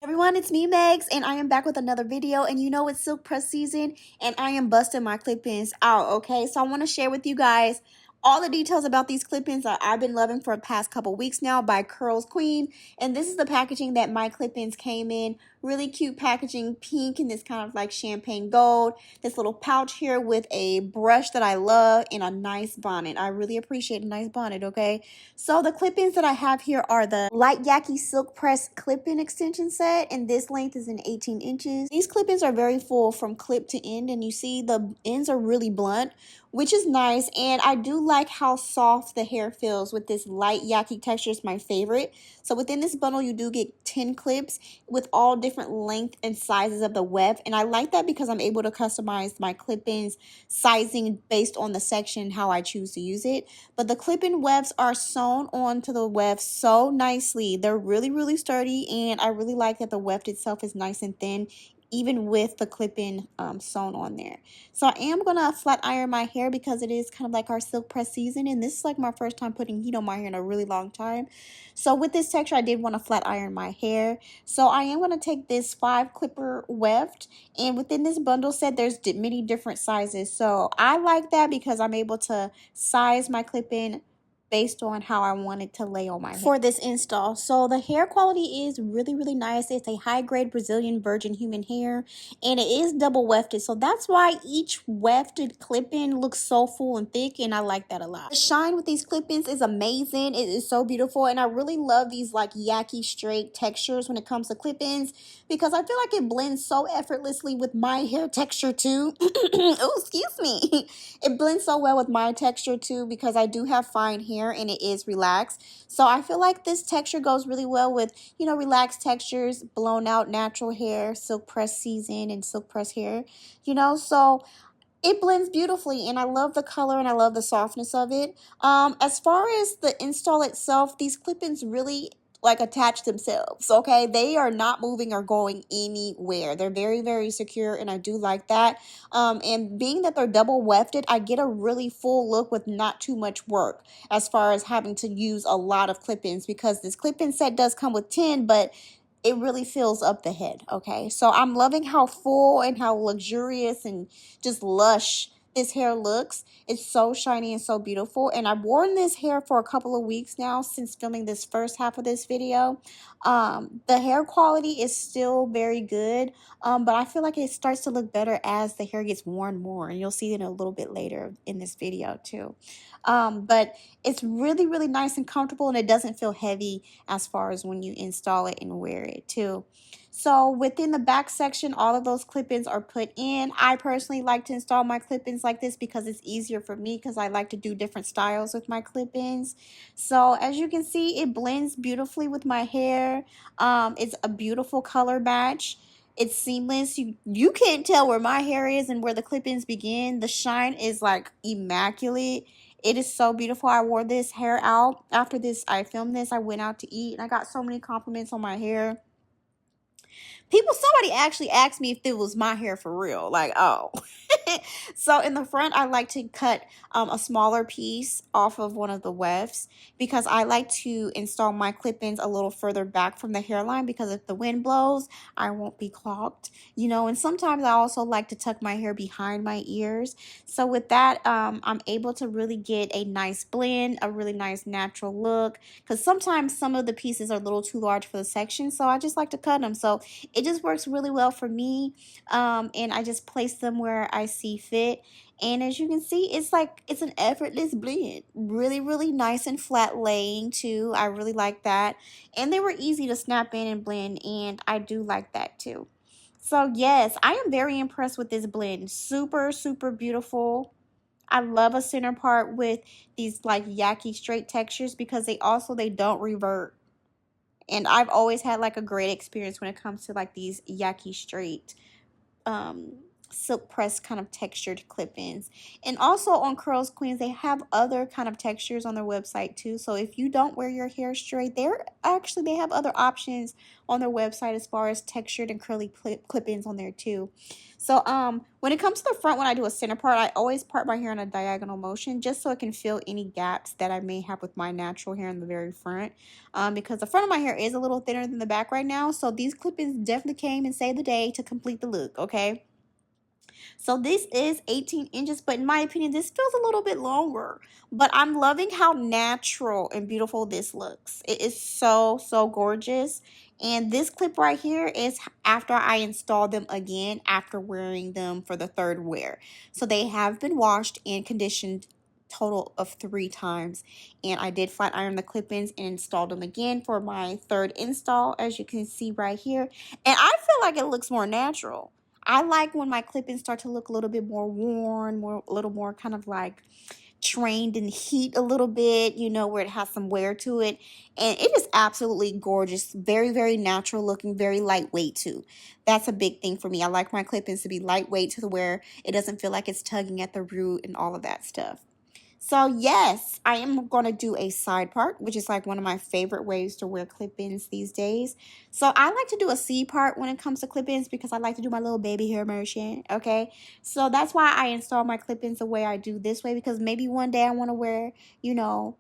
Everyone, it's me, Megs, and I am back with another video. And you know it's silk press season, and I am busting my clip-ins out, okay? So I want to share with you guys all the details about these clip-ins that I've been loving for the past couple weeks now by CurlsQueen. And this is the packaging that my clip-ins came in. Really cute packaging, pink and this kind of like champagne gold. This little pouch here with a brush that I love and a nice bonnet. I really appreciate a nice bonnet, okay? So the clip-ins that I have here are the light Yaki silk press clip-in extension set, and this length is in 18 inches. These clip-ins are very full from clip to end, and you see the ends are really blunt, which is nice. And I do like how soft the hair feels with this light Yaki texture. Is my favorite. So within this bundle you do get 10 clips with all different length and sizes of the weft, and I like that because I'm able to customize my clip-ins sizing based on the section how I choose to use it. But the clip-in wefts are sewn onto the weft so nicely. They're really sturdy, and I really like that the weft itself is nice and thin, even with the clip-in sewn on there. So I am gonna flat iron my hair because it is kind of like our silk press season, and this is like my first time putting heat on my hair in a really long time. So with this texture, I did want to flat iron my hair. So I am gonna take this 5 clipper weft, and within this bundle set there's many different sizes. So I like that because I'm able to size my clip-in based on how I want it to lay on my hair for this install. So the hair quality is really nice. It's a high grade Brazilian virgin human hair, and it is double wefted, so that's why each wefted clip-in looks so full and thick, and I like that a lot. The shine with these clip-ins is amazing. It is so beautiful, and I really love these like Yaki straight textures when it comes to clip-ins because I feel like it blends so effortlessly with my hair texture too. Oh, excuse me. It blends so well with my texture too because I do have fine hair and it is relaxed. So I feel like this texture goes really well with, you know, relaxed textures, blown out natural hair, silk press season, and silk press hair, you know. So it blends beautifully, and I love the color and I love the softness of it. As far as the install itself, these clip-ins really like attach themselves, okay? They are not moving or going anywhere. They're very secure, and I do like that. And being that they're double wefted, I get a really full look with not too much work as far as having to use a lot of clip-ins, because this clip-in set does come with 10, but it really fills up the head, okay? So I'm loving how full and how luxurious and just lush this hair looks. It's so shiny and so beautiful, and I've worn this hair for a couple of weeks now since filming this first half of this video. The hair quality is still very good, but I feel like it starts to look better as the hair gets worn more, and you'll see it a little bit later in this video too. But it's really nice and comfortable, and it doesn't feel heavy as far as when you install it and wear it too. So within the back section, all of those clip-ins are put in. I personally like to install my clip-ins like this because it's easier for me because I like to do different styles with my clip-ins. So as you can see, it blends beautifully with my hair. It's a beautiful color match. It's seamless. You can't tell where my hair is and where the clip-ins begin. The shine is like immaculate. It is so beautiful. I wore this hair out. After this, I filmed this. I went out to eat, and I got so many compliments on my hair. Somebody actually asked me if it was my hair for real. Like, oh. So in the front, I like to cut a smaller piece off of one of the wefts because I like to install my clip-ins a little further back from the hairline, because if the wind blows, I won't be clogged, you know. And sometimes I also like to tuck my hair behind my ears. So with that, I'm able to really get a nice blend, a really nice natural look, because sometimes some of the pieces are a little too large for the section, so I just like to cut them. So it just works really well for me, and I just place them where I see fit. And as you can see, it's an effortless blend. Really nice and flat laying too. I really like that, and they were easy to snap in and blend, and I do like that too. So yes, I am very impressed with this blend. Super beautiful. I love a center part with these like Yaki straight textures because they don't revert. And I've always had like a great experience when it comes to like these Yaki straight silk press kind of textured clip-ins. And also on CurlsQueen, they have other kind of textures on their website too. So if you don't wear your hair straight, they have other options on their website as far as textured and curly clip-ins on there too. So when it comes to the front, when I do a center part, I always part my hair in a diagonal motion just so I can fill any gaps that I may have with my natural hair in the very front. Because the front of my hair is a little thinner than the back right now, so these clip-ins definitely came and saved the day to complete the look, okay? So this is 18 inches, but in my opinion, this feels a little bit longer. But I'm loving how natural and beautiful this looks. It is so, so gorgeous. And this clip right here is after I installed them again after wearing them for the third wear. So they have been washed and conditioned total of 3 times, and I did flat iron the clip-ins and installed them again for my third install, as you can see right here, and I feel like it looks more natural. I like when my clip-ins start to look a little bit more worn, a little more kind of like trained in heat a little bit, you know, where it has some wear to it. And it is absolutely gorgeous. Very, very natural looking, very lightweight too. That's a big thing for me. I like my clip-ins to be lightweight to the where it doesn't feel like it's tugging at the root and all of that stuff. So yes, I am going to do a side part, which is like one of my favorite ways to wear clip-ins these days. So I like to do a C part when it comes to clip-ins because I like to do my little baby hair motion, okay? So that's why I install my clip-ins the way I do this way, because maybe one day I want to wear, you know,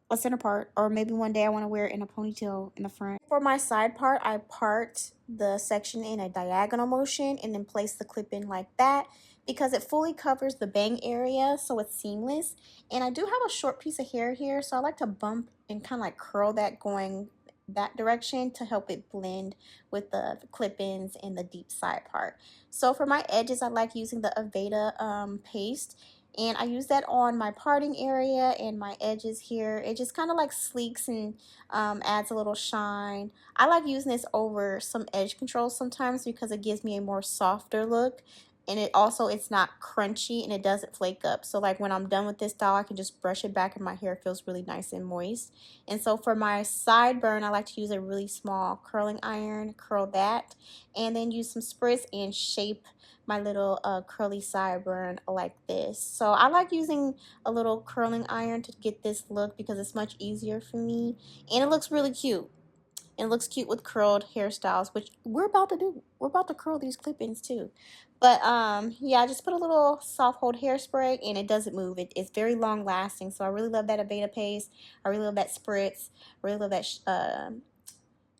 a center part, or maybe one day I want to wear it in a ponytail in the front. For my side part, I part the section in a diagonal motion and then place the clip in like that because it fully covers the bang area, so it's seamless. And I do have a short piece of hair here, so I like to bump and kind of like curl that going that direction to help it blend with the clip-ins and the deep side part. So for my edges, I like using the Aveda paste, and I use that on my parting area and my edges here. It just kind of like sleeks and adds a little shine. I like using this over some edge control sometimes because it gives me a more softer look, and it's not crunchy and it doesn't flake up. So like when I'm done with this style, I can just brush it back and my hair feels really nice and moist. And so for my sideburn, I like to use a really small curling iron, curl that, and then use some spritz and shape my little curly sideburn like this. So I like using a little curling iron to get this look because it's much easier for me, and it looks really cute. And it looks cute with curled hairstyles, which we're about to do. We're about to curl these clip-ins too. But yeah, I just put a little soft hold hairspray and it doesn't move. It's very long lasting. So I really love that Aveda paste. I really love that spritz. I really love that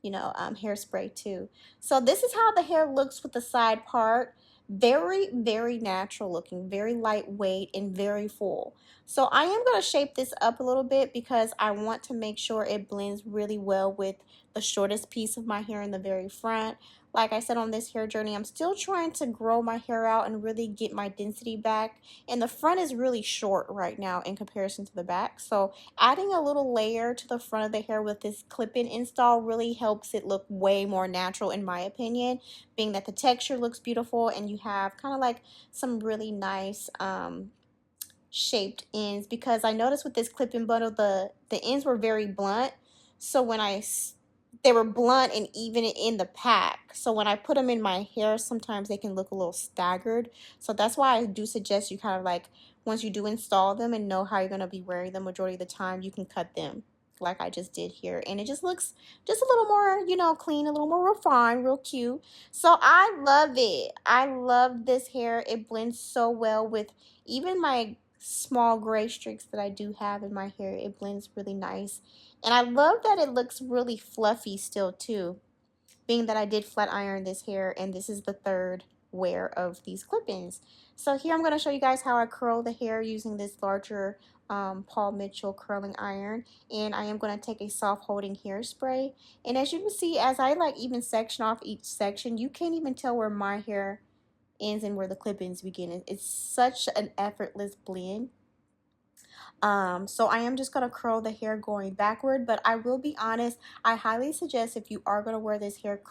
hairspray too. So this is how the hair looks with the side part. Very, very natural looking, very lightweight and very full. So I am going to shape this up a little bit because I want to make sure it blends really well with the shortest piece of my hair in the very front. Like I said, on this hair journey, I'm still trying to grow my hair out and really get my density back. And the front is really short right now in comparison to the back. So adding a little layer to the front of the hair with this clip-in install really helps it look way more natural in my opinion, being that the texture looks beautiful and you have kind of like some really nice shaped ends, because I noticed with this clip-in bundle the ends were very blunt. So they were blunt and even in the pack. So when I put them in my hair, sometimes they can look a little staggered. So that's why I do suggest you kind of like, once you do install them and know how you're going to be wearing them majority of the time, you can cut them like I just did here. And it just looks just a little more, you know, clean, a little more refined, real cute. So I love it. I love this hair. It blends so well with even my small gray streaks that I do have in my hair. It blends really nice. And I love that it looks really fluffy still too, being that I did flat iron this hair and this is the third wear of these clip-ins. So here I'm going to show you guys how I curl the hair using this larger Paul Mitchell curling iron, and I am going to take a soft holding hairspray, and as you can see, as I like even section off each section, you can't even tell where my hair ends and where the clip-ins begin. It's such an effortless blend. So I am just going to curl the hair going backward, but I will be honest, I highly suggest if you are going to wear this hair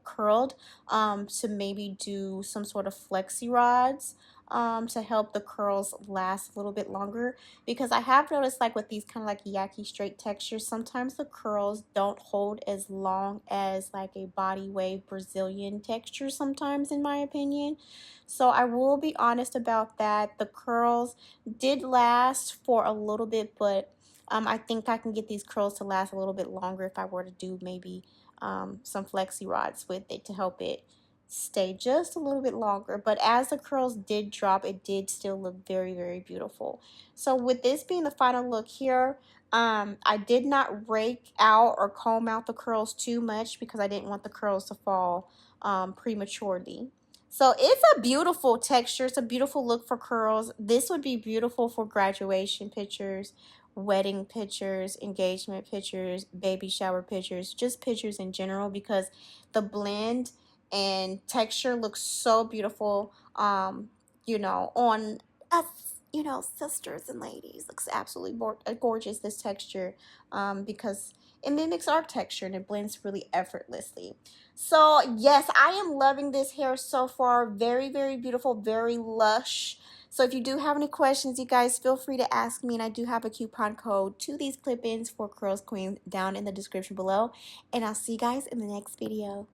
curled, to maybe do some sort of flexi rods, to help the curls last a little bit longer, because I have noticed like with these kind of like Yaki straight textures, sometimes the curls don't hold as long as like a body wave Brazilian texture sometimes, in my opinion. So I will be honest about that. The curls did last for a little bit, but I think I can get these curls to last a little bit longer if I were to do maybe some flexi rods with it to help it stay just a little bit longer. But as the curls did drop, it did still look very, very beautiful. So with this being the final look here, I did not rake out or comb out the curls too much because I didn't want the curls to fall prematurely. So it's a beautiful texture. It's a beautiful look for curls. This would be beautiful for graduation pictures, wedding pictures, engagement pictures, baby shower pictures, just pictures in general, because the blend and texture looks so beautiful, you know, on us, you know, sisters and ladies. Looks absolutely gorgeous, this texture, because it mimics our texture and it blends really effortlessly. So yes, I am loving this hair so far. Very, very beautiful, very lush. So if you do have any questions, you guys feel free to ask me, and I do have a coupon code to these clip-ins for CurlsQueen down in the description below. And I'll see you guys in the next video.